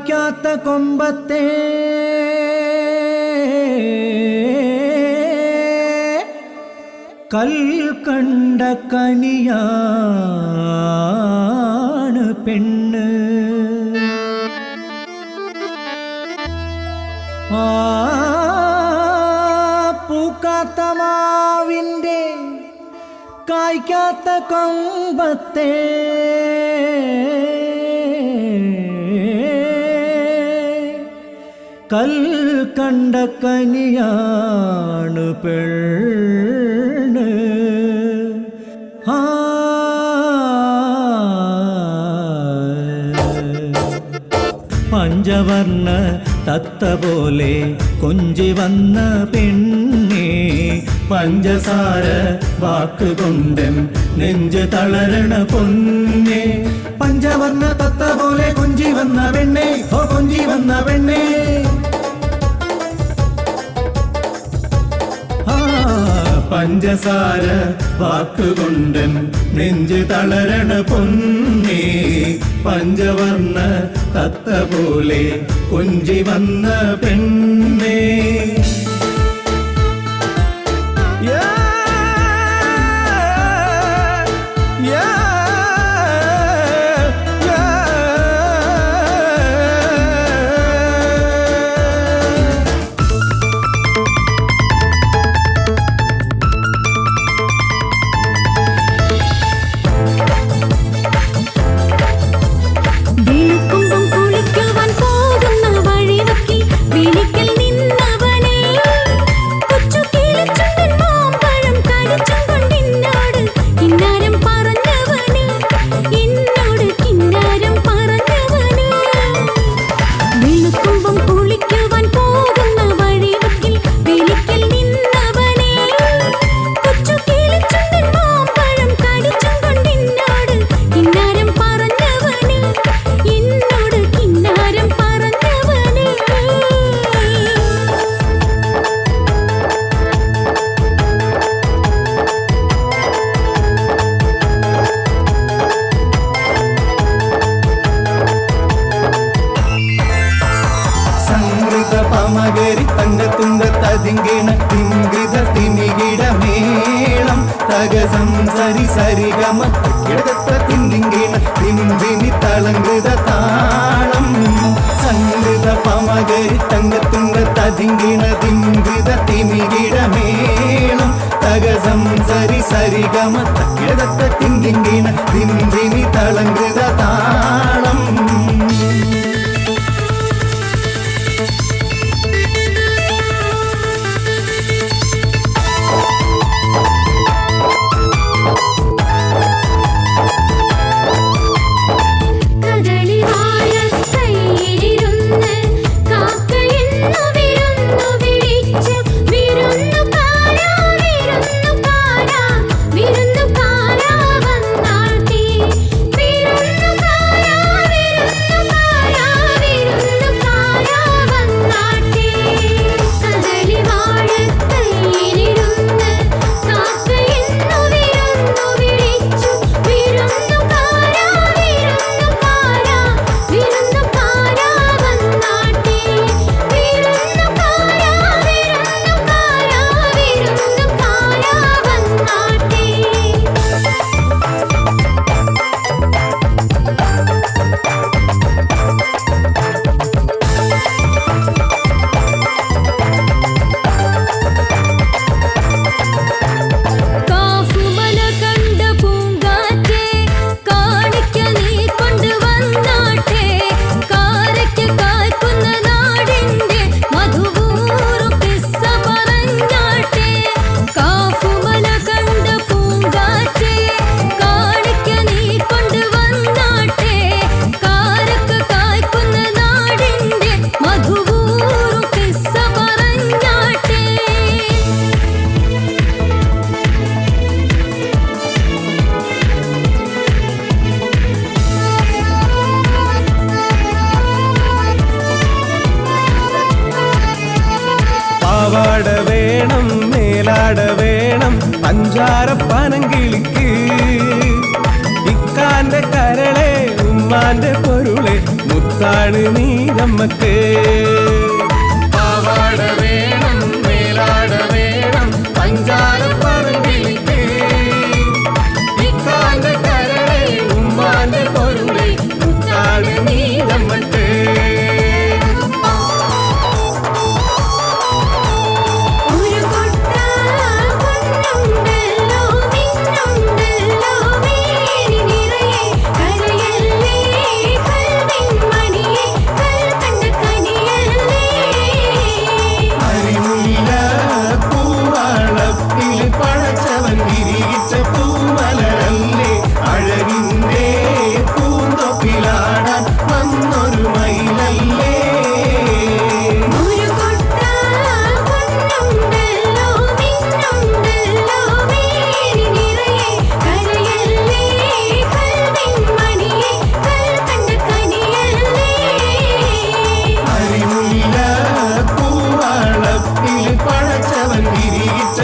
കായ്ക്കാത്ത കൊമ്പത്തെ കൽക്കണ്ട കനിയാണ് പെണ്ണ്. ആ പൂക്കാത്ത മാവിൻ്റെ കായ്ക്കാത്ത കൊമ്പത്തെ കൽക്കണ്ട കനിയാണ് പെണ്ണ്. പഞ്ചവർണ്ണ തത്ത പോലെ കൊഞ്ചി വന്ന പെണ്ണേ, പഞ്ചസാര വാക്കുകൊണ്ടൻ നെഞ്ച് തളരണ പൊന്നേ. പഞ്ചവർണ്ണ തത്ത പോലെ കൊഞ്ചി വന്ന പെണ്ണേ, ഓ കൊഞ്ചി വന്ന പെണ്ണേ. പഞ്ചസാര വാക്കുകൊണ്ടൻ നെഞ്ച് തളരണ പൊന്നേ, പഞ്ചവർണ്ണ തത്ത പോലെ കൊഞ്ചി വന്ന പെണ്ണേ. മകരി തങ്കത്തുങ്ക തതിങ്കിണ തിങ്കിത തിമികിട മേളം തകസം സരി സരിഗമ കിടത്ത തിങ്കിണ തിന്തിനി തളങ്കൃത താളം. സംഗൃത പമകരി തങ്കത്തുങ്ക തതിങ്കിണ തിങ്കിത തിമികിട മേളം തകസം സരി സരിഗമ കിടത്ത തിങ്കിണ തിന്തിനി തളങ്കൃത താളം. പാവാട വേണം മേലാട വേണം പഞ്ചാരപ്പനങ്കിളിക്ക്, ഇക്കാന്റെ കരളെ ഉമ്മാന്റെ പൊരുളെ മുത്താ മുത്താണ് നീ നമ്മക്ക് പാവാട വേണം മേലാട വേണം പഞ്ചാരപ്പറമ്പിലേക്ക് ഇക്കാന്റെ കരളെ ഉമ്മാന്റെ പൊരുളെ മുത്താണ് നീ നമ്മക്ക് പഴച്ചവൻ വിരിയിച്ച പൂമലരല്ലേ അഴകിന്റെ പൂന്തൊപ്പിലാടാൻ വന്നൊരു മയിലല്ലേ അരിമുല്ല പൂവാളത്തിൽ പഴച്ചവൻ വിരിയിച്ച